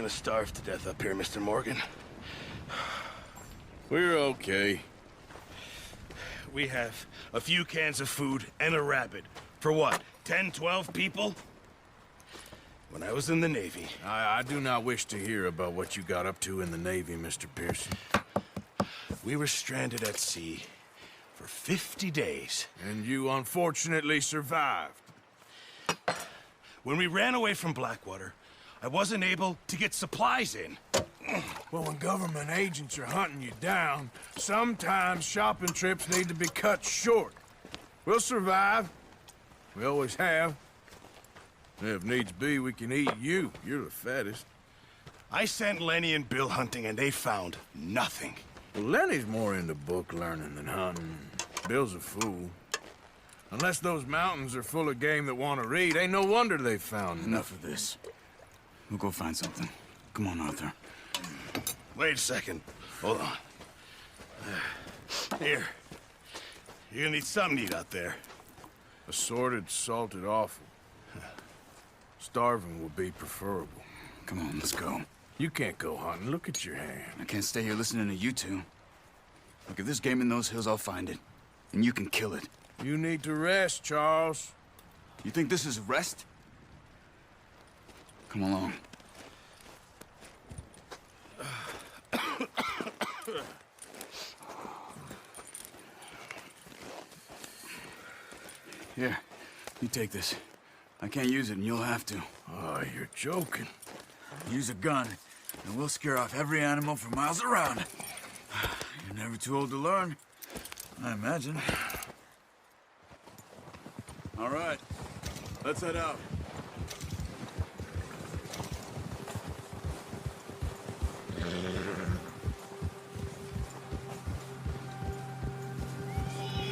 gonna starve to death up here, Mr. Morgan. We're okay. We have a few cans of food and a rabbit. For what, 10, 12 people? When I was in the Navy... I do not wish to hear about what you got up to in the Navy, Mr. Pearson. We were stranded at sea for 50 days. And you unfortunately survived. When we ran away from Blackwater, I wasn't able to get supplies in. Well, when government agents are hunting you down, sometimes shopping trips need to be cut short. We'll survive. We always have. If needs be, we can eat you. You're the fattest. I sent Lenny and Bill hunting, and they found nothing. Well, Lenny's more into book learning than hunting. Bill's a fool. Unless those mountains are full of game that want to read, ain't no wonder they found Enough of this. We'll go find something. Come on, Arthur. Wait a second. Hold on. Here. You're gonna need something to eat out there. Assorted, salted offal. Starving would be preferable. Come on, let's go. You can't go hunting. Look at your hand. I can't stay here listening to you two. Look, if there's game in those hills, I'll find it. And you can kill it. You need to rest, Charles. You think this is rest? Come along. Here, you take this. I can't use it, and you'll have to. Oh, you're joking. Use a gun, and we'll scare off every animal for miles around. You're never too old to learn, I imagine. All right, let's head out.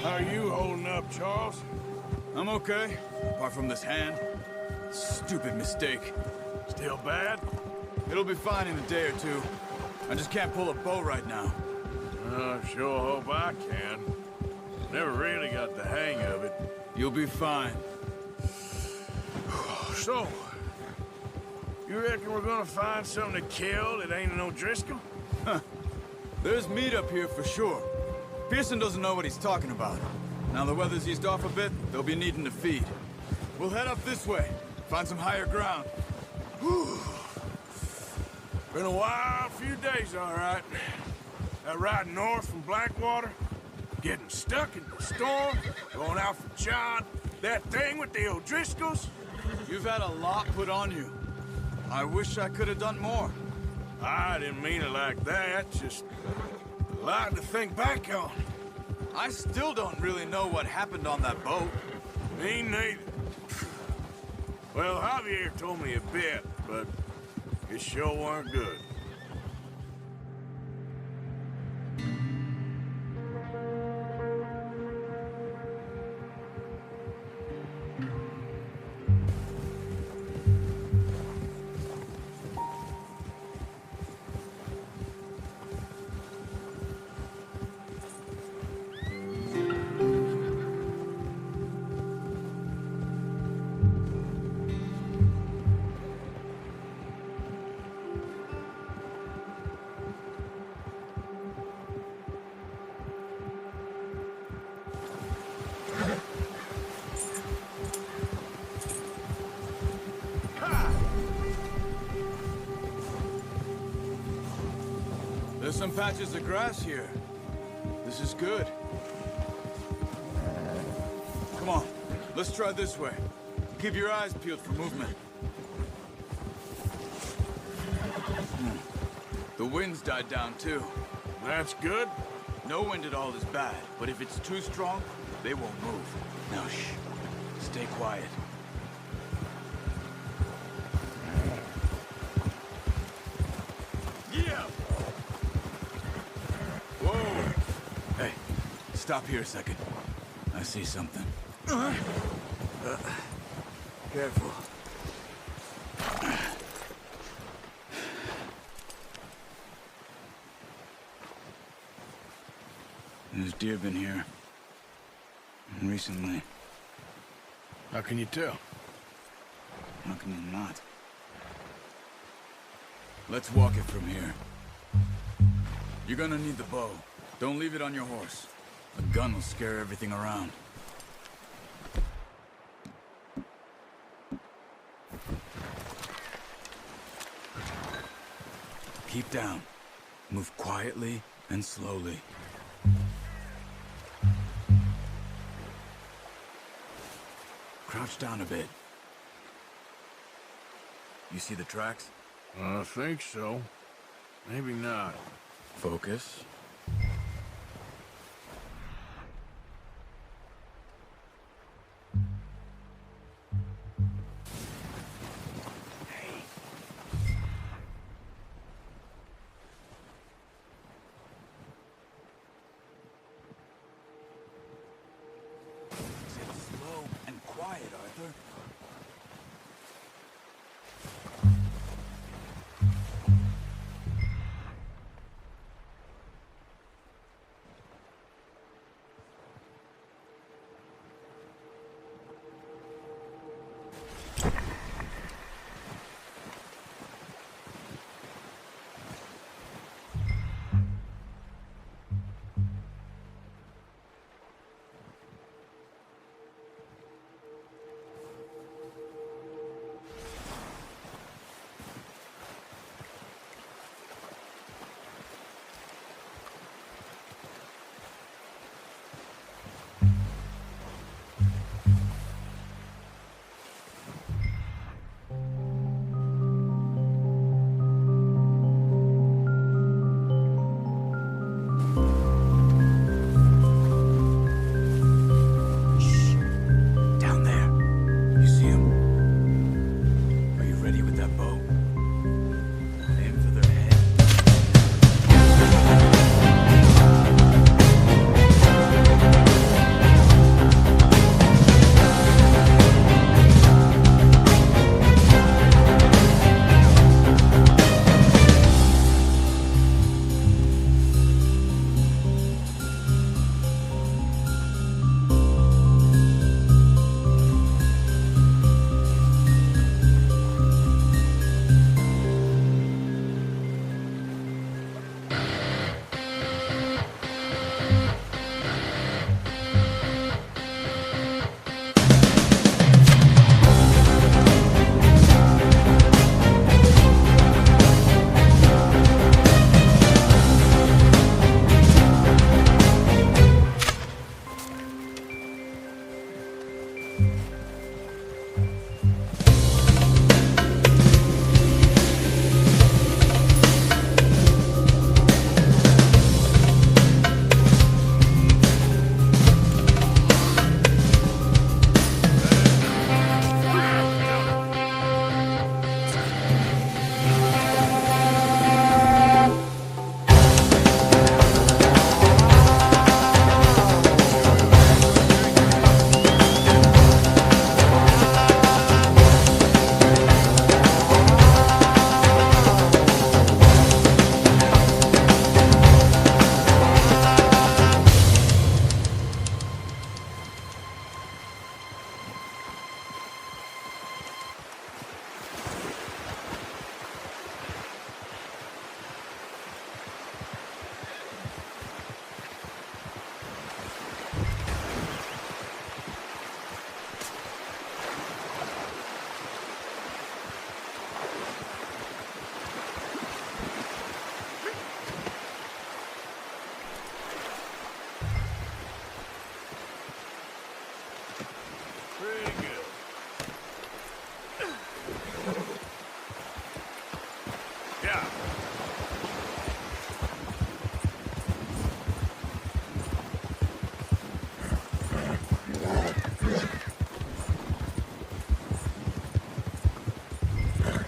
How are you holding up, Charles? I'm okay, apart from this hand. Stupid mistake. Still bad? It'll be fine in a day or two. I just can't pull a bow right now. I sure hope I can. Never really got the hang of it. You'll be fine. So, you reckon we're gonna find something to kill that ain't no Driscoll? There's meat up here for sure. Pearson doesn't know what he's talking about. Now the weather's eased off a bit, they'll be needing to feed. We'll head up this way, find some higher ground. Whew. Been a wild few days, all right. That ride north from Blackwater, getting stuck in the storm, going out for John, that thing with the O'Driscolls. You've had a lot put on you. I wish I could have done more. I didn't mean it like that, just a lot to think back on. I still don't really know what happened on that boat. Me neither. Well, Javier told me a bit, but it sure weren't good. There's some patches of grass here. This is good. Come on, let's try this way. Keep your eyes peeled for movement. The wind's died down too. That's good. No wind at all is bad, but if it's too strong, they won't move. Now shh, stay quiet. Yeah. Hey, stop here a second. I see something. Careful. There's deer been here. Recently. How can you tell? How can you not? Let's walk it from here. You're gonna need the bow. Don't leave it on your horse. A gun will scare everything around. Keep down. Move quietly and slowly. Crouch down a bit. You see the tracks? I think so. Maybe not. Focus. Slow and quiet, Arthur.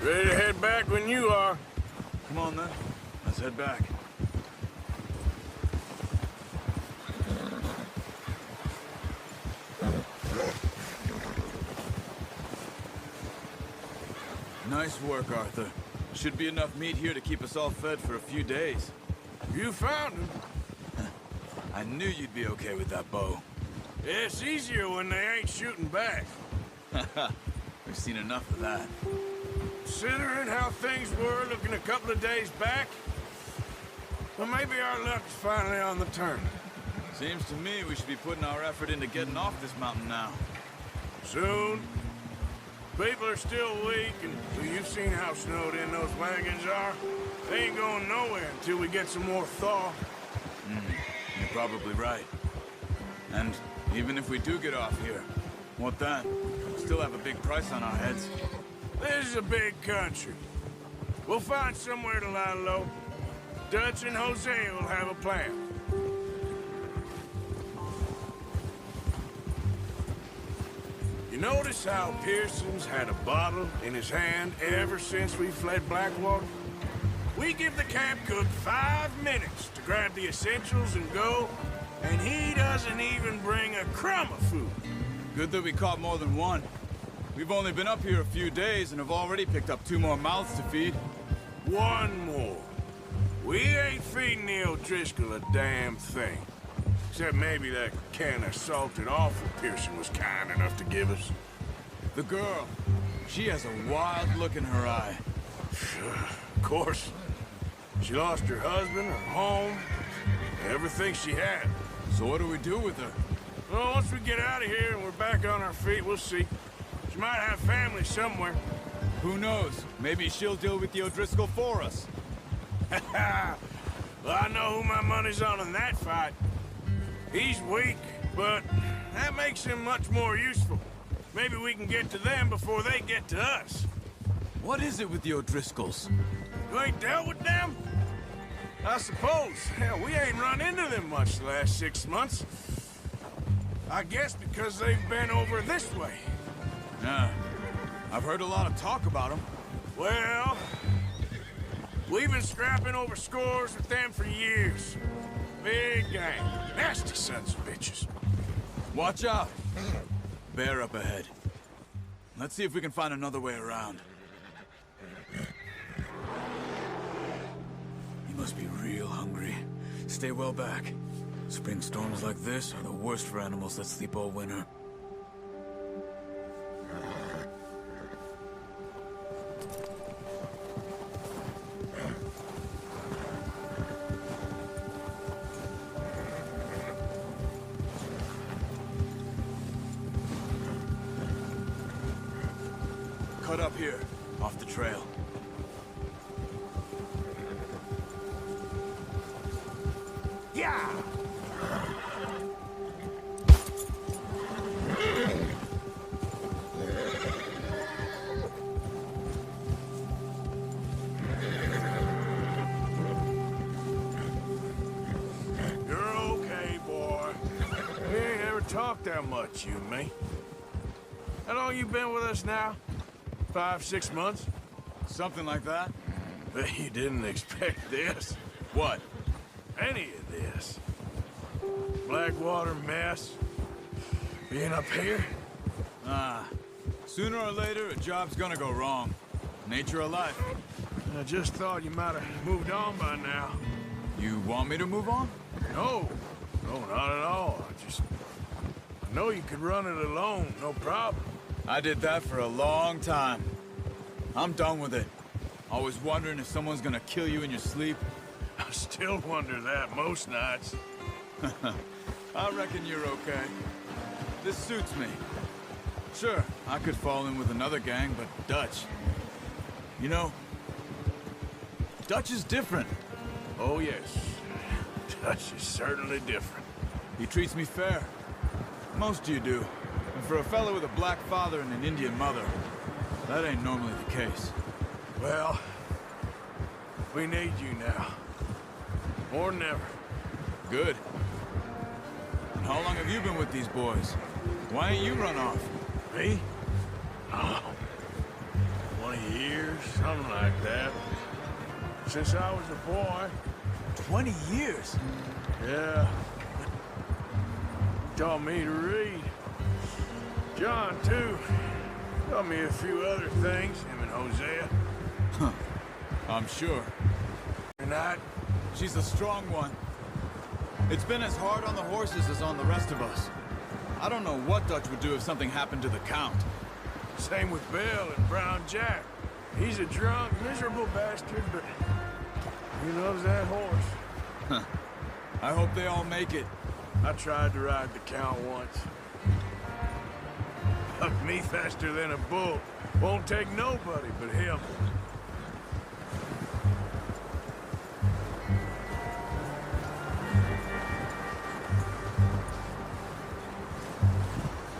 Ready to head back when you are. Come on, then. Let's head back. Nice work, Arthur. Should be enough meat here to keep us all fed for a few days. You found him. I knew you'd be okay with that bow. It's easier when they ain't shooting back. We've seen enough of that. Considering how things were looking a couple of days back, well, maybe our luck's finally on the turn. Seems to me we should be putting our effort into getting off this mountain now. Soon. People are still weak, and well, you've seen how snowed in those wagons are. They ain't going nowhere until we get some more thaw. You're probably right. And even if we do get off here, what then? We'll still have a big price on our heads. This is a big country. We'll find somewhere to lie low. Dutch and Hosea will have a plan. You notice how Pearson's had a bottle in his hand ever since we fled Blackwater? We give the camp cook 5 minutes to grab the essentials and go, and he doesn't even bring a crumb of food. Good that we caught more than one. We've only been up here a few days and have already picked up 2 more mouths to feed. 1 more. We ain't feeding the O'Driscoll a damn thing. Except maybe that can of salted offal Pearson was kind enough to give us. The girl, she has a wild look in her eye. Of course. She lost her husband, her home, everything she had. So what do we do with her? Well, once we get out of here and we're back on our feet, we'll see. She might have family somewhere. Who knows? Maybe she'll deal with the O'Driscoll for us. Well, I know who my money's on in that fight. He's weak, but that makes him much more useful. Maybe we can get to them before they get to us. What is it with the O'Driscolls? You ain't dealt with them? I suppose. Hell, we ain't run into them much the last 6 months. I guess because they've been over this way. Yeah. I've heard a lot of talk about them. Well, we've been scrapping over scores with them for years. Big gang. Nasty sons of bitches. Watch out! Bear up ahead. Let's see if we can find another way around. You must be real hungry. Stay well back. Spring storms like this are the worst for animals that sleep all winter. Cut up here, off the trail. Yeah! You're okay, boy. We ain't ever talked that much, you and me. How long you been with us now? 5, 6 months? Something like that? But you didn't expect this. What? Any of this. Blackwater mess. Being up here? Sooner or later, a job's gonna go wrong. Nature of life. I just thought you might have moved on by now. You want me to move on? No. No, not at all. I know you could run it alone, no problem. I did that for a long time. I'm done with it. Always wondering if someone's gonna kill you in your sleep. I still wonder that most nights. I reckon you're okay. This suits me. Sure, I could fall in with another gang, but Dutch... You know, Dutch is different. Oh, yes. Dutch is certainly different. He treats me fair. Most of you do. And for a fella with a black father and an Indian mother, that ain't normally the case. Well, we need you now. More than ever. Good. And how long have you been with these boys? Why ain't you run off? Me? Oh, 20 years, something like that. Since I was a boy. 20 years? Yeah. Taught me to read. John, too. Taught me a few other things, him and Hosea. Huh. I'm sure. You're not? She's a strong one. It's been as hard on the horses as on the rest of us. I don't know what Dutch would do if something happened to the Count. Same with Bill and Brown Jack. He's a drunk, miserable bastard, but he loves that horse. I hope they all make it. I tried to ride the Count once. Hucked me faster than a bull. Won't take nobody but him.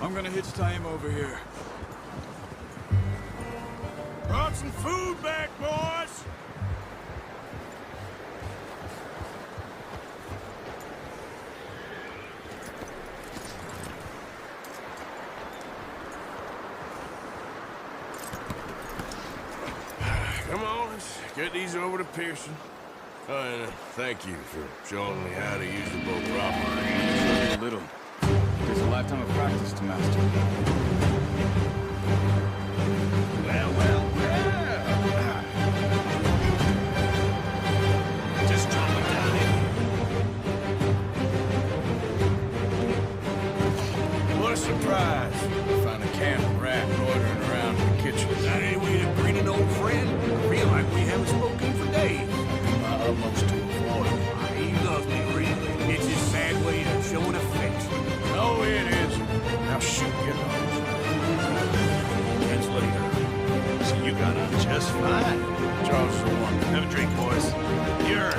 I'm gonna hitch tie him over here. Brought some food back, boys! Come on, let's get these over to Pearson. Oh, and thank you for showing me how to use the boat properly. A little. There's a lifetime of practice to master. Well, well, well. Just drop it down in. What a surprise. Find a camp rat loitering around in the kitchen. Is that any way to greet an old friend? I feel like we haven't spoken for days. My utmost to avoid him. He loves me, really. It's his sad way of showing affection. Oh, it is. Now shoot, get on. That's later. So you got on just fine. Charles the one. Have a drink, boys. You're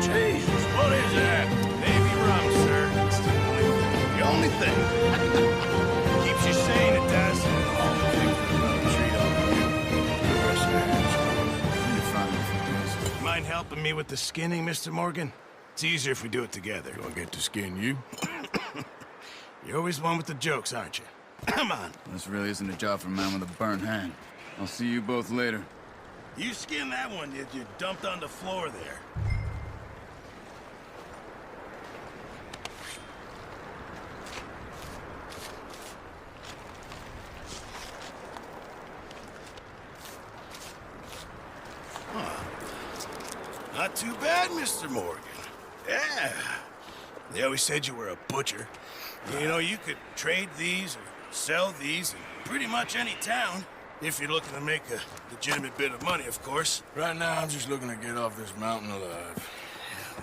Jesus, what is that? Navy rum, sir. It's the only thing. Keeps you sane, it does. Oh, thanks for another treat on you. The rest of the hands. Mind helping me with the skinning, Mr. Morgan? It's easier if we do it together. Do I get to skin you? You're always one with the jokes, aren't you? Come on. This really isn't a job for a man with a burnt hand. I'll see you both later. You skinned that one you dumped on the floor there. Not too bad, Mr. Morgan. Yeah. They always said you were a butcher. You know, you could trade these or sell these in pretty much any town. If you're looking to make a legitimate bit of money, of course. Right now, I'm just looking to get off this mountain alive.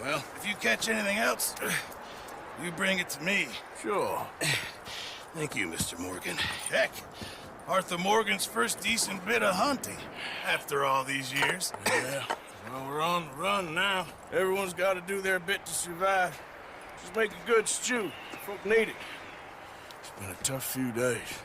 Well, if you catch anything else, you bring it to me. Sure. Thank you, Mr. Morgan. Heck, Arthur Morgan's first decent bit of hunting after all these years. Yeah. Well, we're on the run now. Everyone's got to do their bit to survive. Just make a good stew. Folk need it. It's been a tough few days.